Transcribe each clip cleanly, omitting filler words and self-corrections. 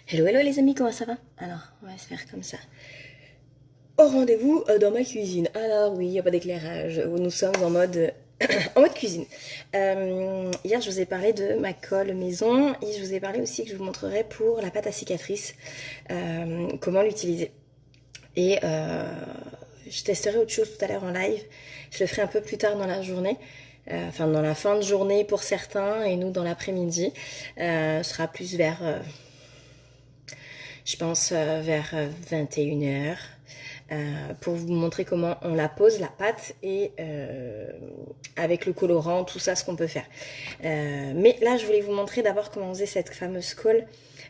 Hello, hello les amis, comment ça va? Alors, on va se faire comme ça. Au rendez-vous dans ma cuisine. Alors oui, il n'y a pas d'éclairage. Nous sommes en mode, en mode cuisine. Hier, je vous ai parlé de ma colle maison et je vous ai parlé aussi que je vous montrerai pour la pâte à cicatrice, comment l'utiliser. Et je testerai autre chose tout à l'heure en live. Je le ferai un peu plus tard dans la journée. Enfin, dans la fin de journée pour certains et nous dans l'après-midi. Ce sera plus vers je pense vers 21h, pour vous montrer comment on la pose, la pâte, et avec le colorant, tout ça, ce qu'on peut faire. Mais là, je voulais vous montrer d'abord comment on faisait cette fameuse colle,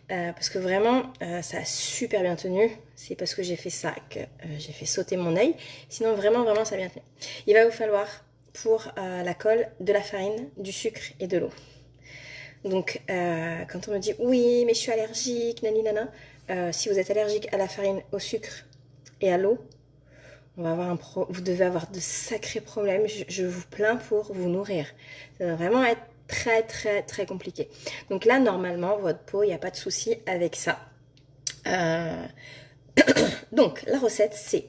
parce que vraiment, ça a super bien tenu. C'est parce que j'ai fait ça que j'ai fait sauter mon œil. Sinon, vraiment, vraiment, ça a bien tenu. Il va vous falloir, pour la colle, de la farine, du sucre et de l'eau. Donc, quand on me dit oui, mais je suis allergique, nani nana, si vous êtes allergique à la farine, au sucre et à l'eau, on va avoir vous devez avoir de sacrés problèmes. Je vous plains pour vous nourrir. Ça va vraiment être très très très compliqué. Donc là, normalement, votre peau, il n'y a pas de souci avec ça. Donc, la recette, c'est...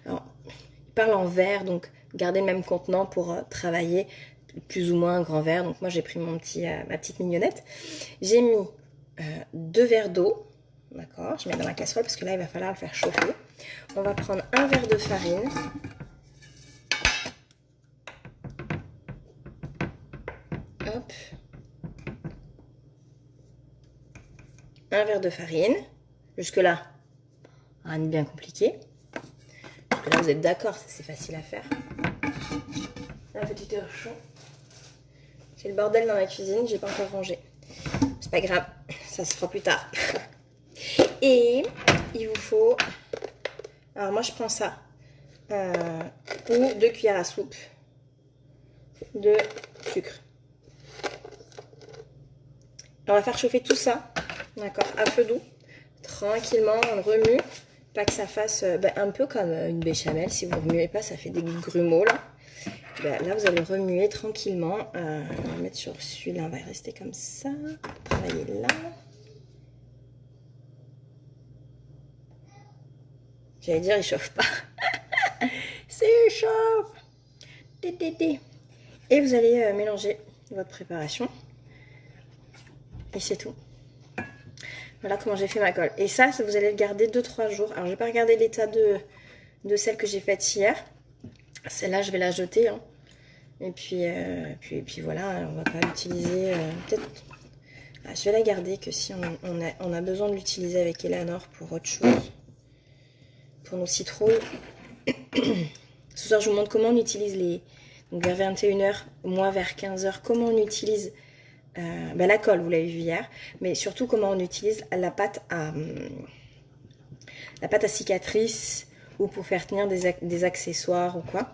Alors, il parle en verre, donc gardez le même contenant pour travailler plus ou moins un grand verre. Donc moi, j'ai pris ma petite mignonnette. J'ai mis 2 verres d'eau. D'accord, je mets dans la casserole parce que là, il va falloir le faire chauffer. On va prendre un verre de farine. Hop. Un verre de farine. Jusque-là, rien de bien compliqué. Jusque là, vous êtes d'accord, c'est facile à faire. Un petit torchon. J'ai le bordel dans la cuisine, j'ai pas encore rangé. C'est pas grave, ça se fera plus tard. Et il vous faut... Alors moi, je prends ça. Ou 2 cuillères à soupe de sucre. On va faire chauffer tout ça, d'accord, à feu doux, tranquillement, on le remue, pas que ça fasse un peu comme une béchamel. Si vous ne remuez pas, ça fait des grumeaux là. Là, vous allez remuer tranquillement. On va mettre sur celui-là, on va rester comme ça, travailler là. J'allais dire, il chauffe pas. C'est chauffe. Et vous allez mélanger votre préparation. Et c'est tout. Voilà comment j'ai fait ma colle. Et ça, vous allez le garder 2-3 jours. Alors, je vais pas regarder l'état de celle que j'ai faite hier. Celle-là, je vais la jeter. Hein. Et puis voilà, on va pas l'utiliser. Peut-être. Ah, je vais la garder que si on a besoin de l'utiliser avec Eleanor pour autre chose. Pour nos citrouilles. Ce soir, je vous montre comment on utilise les... Donc vers 21h, moi vers 15h, comment on utilise la colle, vous l'avez vu hier, mais surtout comment on utilise la pâte à cicatrice ou pour faire tenir des accessoires ou quoi.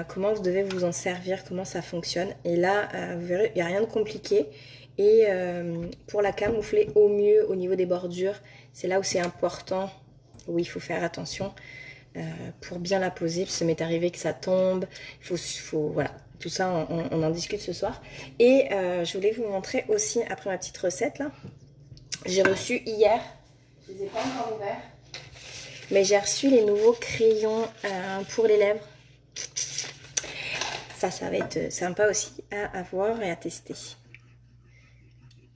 Comment vous devez vous en servir, comment ça fonctionne. Et là, vous verrez, il n'y a rien de compliqué. Et pour la camoufler au mieux au niveau des bordures, c'est là où c'est important, où il faut faire attention. Pour bien la poser, ça m'est arrivé que ça tombe, voilà, tout ça on en discute ce soir. Et je voulais vous montrer aussi, après ma petite recette là, j'ai reçu hier, je les ai pas encore ouverts, mais j'ai reçu les nouveaux crayons pour les lèvres. Ça va être sympa aussi à avoir et à tester.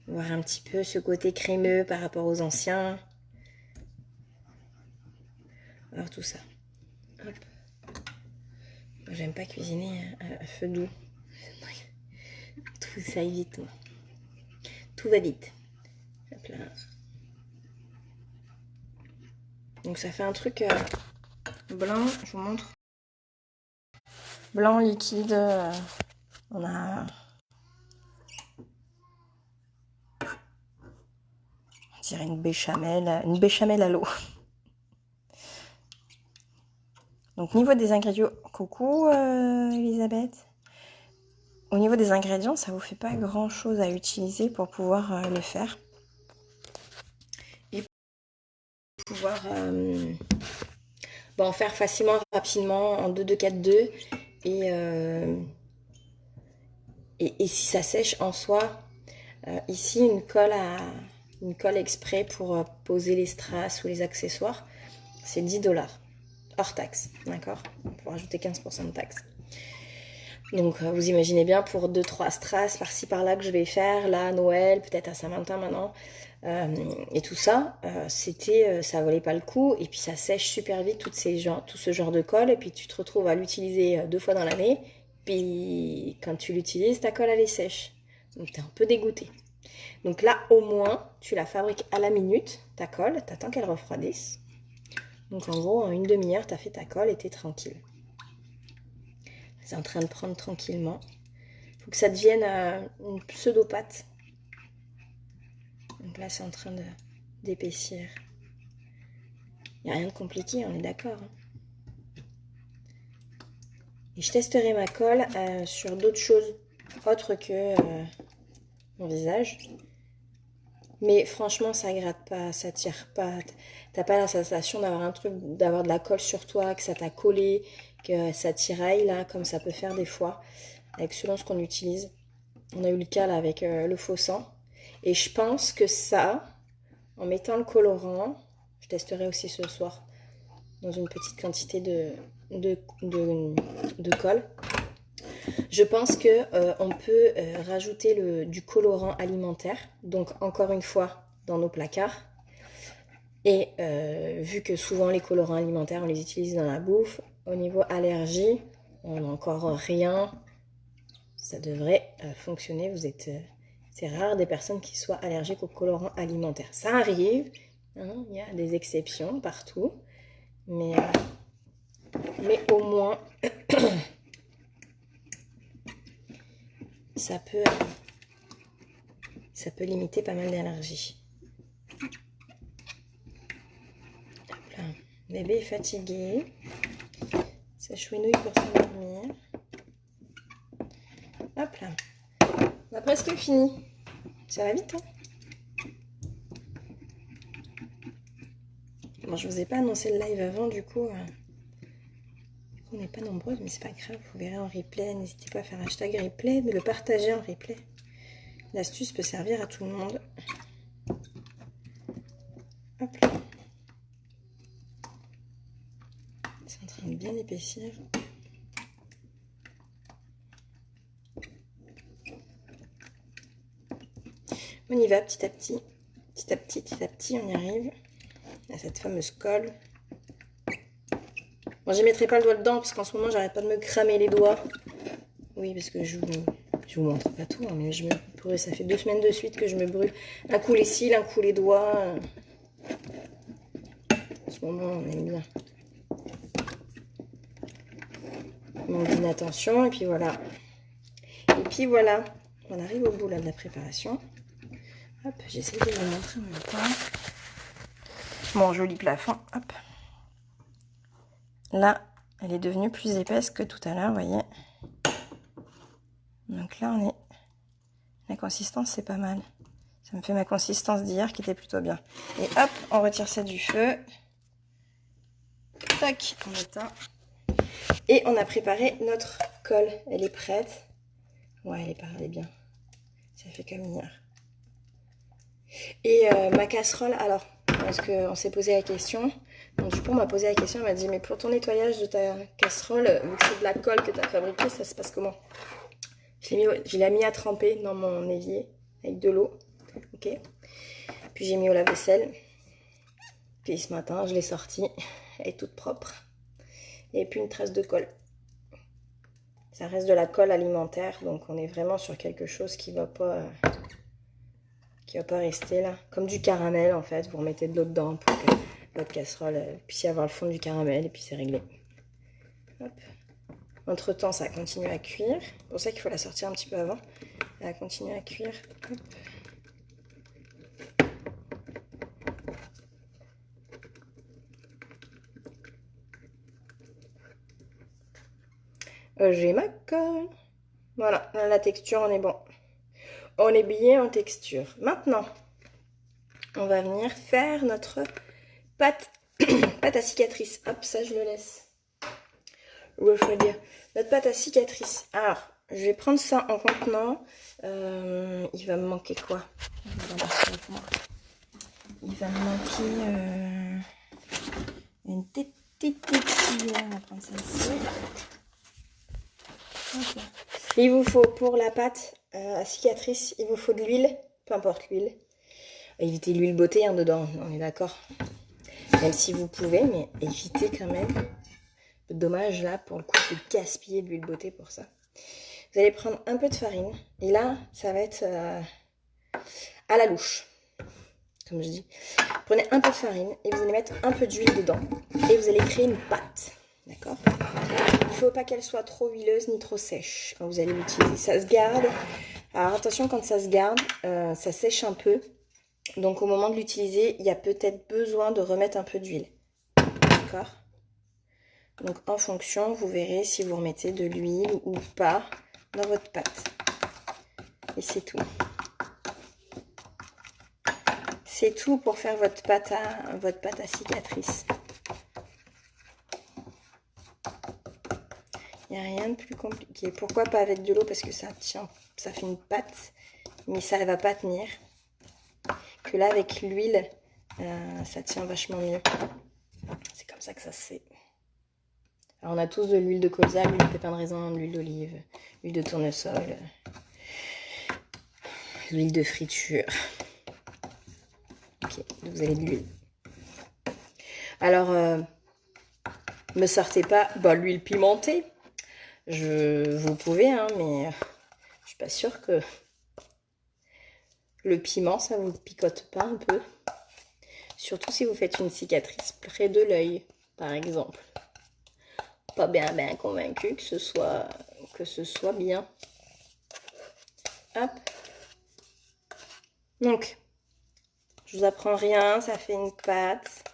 Voir un petit peu ce côté crémeux par rapport aux anciens. Alors tout ça. Hop. J'aime pas cuisiner à feu doux. Tout ça vite, moi. Tout va vite. Hop là. Donc ça fait un truc blanc, je vous montre. Blanc liquide. On dirait une béchamel à l'eau. Donc niveau des ingrédients, coucou Elisabeth. Au niveau des ingrédients, ça vous fait pas grand chose à utiliser pour pouvoir le faire. Et pouvoir en faire facilement, rapidement, en 2-2-4-2. Et si ça sèche en soi, Ici, une colle exprès pour poser les strass ou les accessoires, c'est 10 $, hors taxe, d'accord? On peut rajouter 15% de taxe. Donc vous imaginez bien pour 2-3 strass par-ci par-là que je vais faire, là à Noël, peut-être à Saint-Valentin maintenant, et tout ça, ça valait pas le coup, et puis ça sèche super vite tout ce genre de colle, et puis tu te retrouves à l'utiliser 2 fois dans l'année, puis quand tu l'utilises, ta colle elle est sèche, donc tu es un peu dégoûté. Donc là au moins tu la fabriques à la minute, ta colle, t'attends qu'elle refroidisse, donc en gros en une demi-heure tu as fait ta colle et tu es tranquille. C'est en train de prendre tranquillement. Il faut que ça devienne une pseudo-pâte. Donc là, c'est en train d'épaissir. Il n'y a rien de compliqué, on est d'accord. Et je testerai ma colle sur d'autres choses autres que mon visage. Mais franchement, ça gratte pas, ça tire pas. T'as pas la sensation d'avoir de la colle sur toi, que ça t'a collé, que ça tiraille là, comme ça peut faire des fois, avec selon ce qu'on utilise. On a eu le cas là avec le faux sang. Et je pense que ça, en mettant le colorant, je testerai aussi ce soir, dans une petite quantité de colle. Je pense qu'on peut rajouter du colorant alimentaire, donc encore une fois dans nos placards. Et vu que souvent les colorants alimentaires on les utilise dans la bouffe, au niveau allergie, on n'a encore rien, ça devrait fonctionner. C'est rare des personnes qui soient allergiques aux colorants alimentaires. Ça arrive, hein, il y a des exceptions partout, mais au moins ça peut limiter pas mal d'allergies. Bébé est fatigué, ça chouinouille pour s'endormir. Hop là, on a presque fini. Ça va vite, hein? Bon, je vous ai pas annoncé le live avant, du coup on n'est pas nombreuses, mais c'est pas grave, vous verrez en replay. N'hésitez pas à faire hashtag replay, de le partager en replay. L'astuce peut servir à tout le monde. Hop là. C'est en train de bien épaissir. On y va petit à petit. Petit à petit, on y arrive. À cette fameuse colle. Bon, je mettrai pas le doigt dedans parce qu'en ce moment, j'arrête pas de me cramer les doigts. Oui, parce que je vous montre pas tout, hein, mais je me brûle. Ça fait 2 semaines de suite que je me brûle. Un coup les cils, un coup les doigts. En ce moment, on aime bien. On manque d'inattention, et puis voilà. Et puis voilà, on arrive au bout là de la préparation. Hop, j'essaie de vous montrer en même temps. Mon joli plafond, hop. Là, elle est devenue plus épaisse que tout à l'heure, vous voyez. Donc là, la consistance, c'est pas mal. Ça me fait ma consistance d'hier qui était plutôt bien. Et hop, on retire ça du feu. Tac, on éteint. Et on a préparé notre colle. Elle est prête. Ouais, elle est bien. Ça fait comme hier. Et ma casserole, alors, parce qu'on s'est posé la question. Donc, du coup, on m'a posé la question, elle m'a dit, mais pour ton nettoyage de ta casserole, vu que c'est de la colle que tu as fabriquée, ça se passe comment? Je l'ai mis à tremper dans mon évier avec de l'eau. Ok. Puis j'ai mis au lave-vaisselle. Puis ce matin, je l'ai sortie. Elle est toute propre. Et puis une trace de colle. Ça reste de la colle alimentaire, donc on est vraiment sur quelque chose qui va pas rester là. Comme du caramel en fait, vous remettez de l'eau dedans pour que votre casserole puisse y avoir le fond du caramel et puis c'est réglé. Hop. Entre temps, ça continue à cuire. C'est pour ça qu'il faut la sortir un petit peu avant. Elle continue à cuire. Hop. J'ai ma colle. Voilà, la texture, on est bon. On est bien en texture. Maintenant, on va venir faire notre pâte, pâte à cicatrice. Hop, ça je le laisse refroidir. Notre pâte à cicatrice. Alors, je vais prendre ça en contenant. Il va me manquer quoi? Il va me manquer une petite cuillère. On va prendre ça ici. Okay. Il vous faut pour la pâte à cicatrice, il vous faut de l'huile, peu importe l'huile. Évitez l'huile beauté hein, dedans, on est d'accord. Même si vous pouvez, mais évitez quand même. Dommage là pour le coup de gaspiller de l'huile beauté pour ça. Vous allez prendre un peu de farine et là ça va être à la louche, comme je dis. Prenez un peu de farine et vous allez mettre un peu d'huile dedans et vous allez créer une pâte, d'accord? Il ne faut pas qu'elle soit trop huileuse ni trop sèche quand vous allez l'utiliser. Ça se garde. Alors attention, quand ça se garde, ça sèche un peu. Donc au moment de l'utiliser, il y a peut-être besoin de remettre un peu d'huile. D'accord? Donc en fonction, vous verrez si vous remettez de l'huile ou pas dans votre pâte. Et c'est tout. C'est tout pour faire votre pâte à cicatrice. Il n'y a rien de plus compliqué. Pourquoi pas avec de l'eau? Parce que ça tient, ça fait une pâte, mais ça ne va pas tenir. Que là, avec l'huile, ça tient vachement mieux. C'est comme ça que ça se fait. Alors, on a tous de l'huile de colza, l'huile de pépin de raisin, de l'huile d'olive, l'huile de tournesol, l'huile de friture. Ok, vous avez de l'huile. Alors, me sortez pas l'huile pimentée. Vous pouvez, hein, mais je suis pas sûre que le piment, ça vous picote pas un peu. Surtout si vous faites une cicatrice près de l'œil, par exemple. Pas bien convaincu que ce soit bien. Hop. Donc, je vous apprends rien, ça fait une pâte.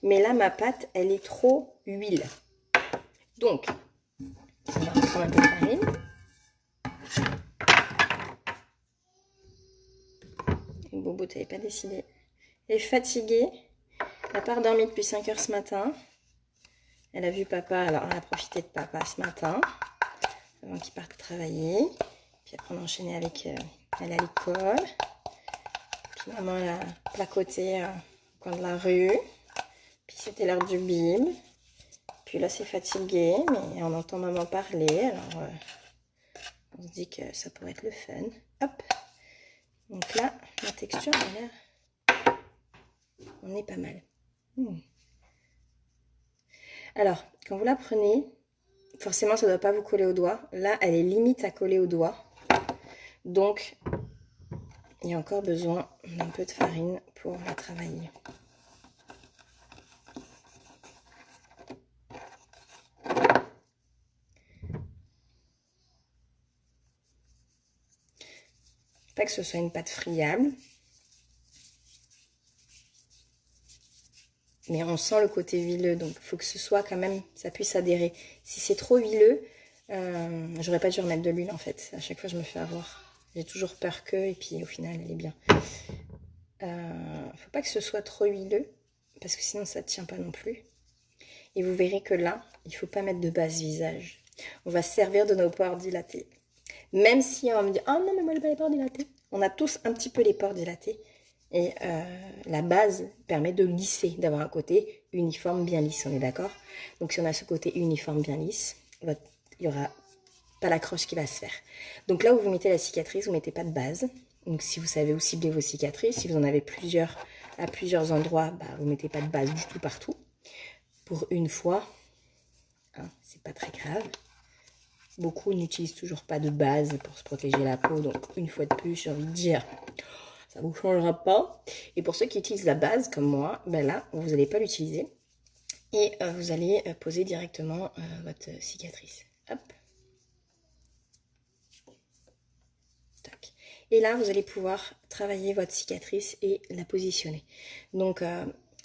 Mais là, ma pâte, elle est trop huile. Donc, on va prendre un peu de farine. Et Bobo, t'avais pas décidé. Elle est fatiguée. Elle n'a pas redormi depuis 5 heures ce matin. Elle a vu papa, alors elle a profité de papa ce matin, avant qu'il parte travailler. Puis après, on a enchaîné avec elle à l'école. Puis maman, elle a placoté au coin de la rue. Puis c'était l'heure du bib. Puis là, c'est fatigué, mais on entend maman parler. Alors, on se dit que ça pourrait être le fun. Hop. Donc là, la texture a l'air... On est pas mal. Alors, quand vous la prenez, forcément, ça ne doit pas vous coller au doigt. Là, elle est limite à coller au doigt. Donc, il y a encore besoin d'un peu de farine pour la travailler. Pas que ce soit une pâte friable. Mais on sent le côté huileux, donc il faut que ce soit quand même, ça puisse adhérer. Si c'est trop huileux, j'aurais pas dû remettre de l'huile en fait. À chaque fois, je me fais avoir. J'ai toujours peur que, et puis au final, elle est bien. Faut pas que ce soit trop huileux, parce que sinon ça ne tient pas non plus. Et vous verrez que là, il faut pas mettre de base visage. On va se servir de nos pores dilatés. Même si on va me dire, oh non, mais moi, j'ai pas les pores dilatés. On a tous un petit peu les pores dilatés. Et la base permet de lisser, d'avoir un côté uniforme bien lisse, on est d'accord? Donc si on a ce côté uniforme bien lisse, il n'y aura pas l'accroche qui va se faire. Donc là où vous mettez la cicatrice, vous ne mettez pas de base. Donc si vous savez où cibler vos cicatrices, si vous en avez plusieurs à plusieurs endroits, bah, vous ne mettez pas de base du tout partout. Pour une fois, hein, c'est pas très grave. Beaucoup n'utilisent toujours pas de base pour se protéger la peau, donc une fois de plus, j'ai envie de dire... Ça ne vous changera pas. Et pour ceux qui utilisent la base, comme moi, ben là, vous n'allez pas l'utiliser. Et vous allez poser directement votre cicatrice. Hop. Tac. Et là, vous allez pouvoir travailler votre cicatrice et la positionner. Donc,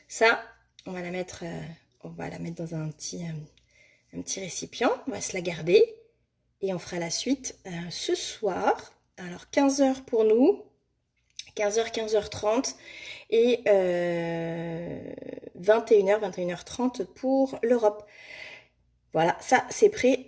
ça, on va la mettre dans un petit récipient. On va se la garder. Et on fera la suite ce soir. Alors, 15 h pour nous. 15 h, 15 h 30 et 21 h 30 pour l'Europe. Voilà, ça c'est prêt.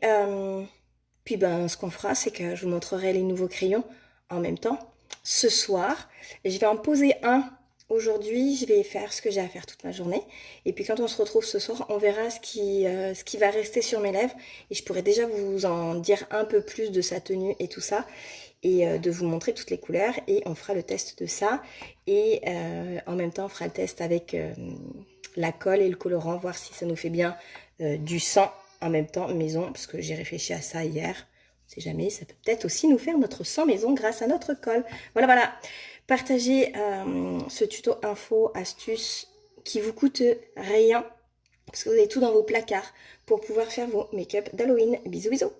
Puis ben, ce qu'on fera, c'est que je vous montrerai les nouveaux crayons en même temps ce soir. Et je vais en poser un aujourd'hui, je vais faire ce que j'ai à faire toute ma journée. Et puis quand on se retrouve ce soir, on verra ce qui va rester sur mes lèvres. Et je pourrai déjà vous en dire un peu plus de sa tenue et tout ça. Et de vous montrer toutes les couleurs. Et on fera le test de ça. Et en même temps, on fera le test avec la colle et le colorant, voir si ça nous fait bien du sang en même temps maison. Parce que j'ai réfléchi à ça hier. On ne sait jamais, ça peut peut-être aussi nous faire notre sang maison grâce à notre colle. Voilà, voilà. Partagez ce tuto info, astuce qui vous coûte rien. Parce que vous avez tout dans vos placards pour pouvoir faire vos make-up d'Halloween. Bisous, bisous.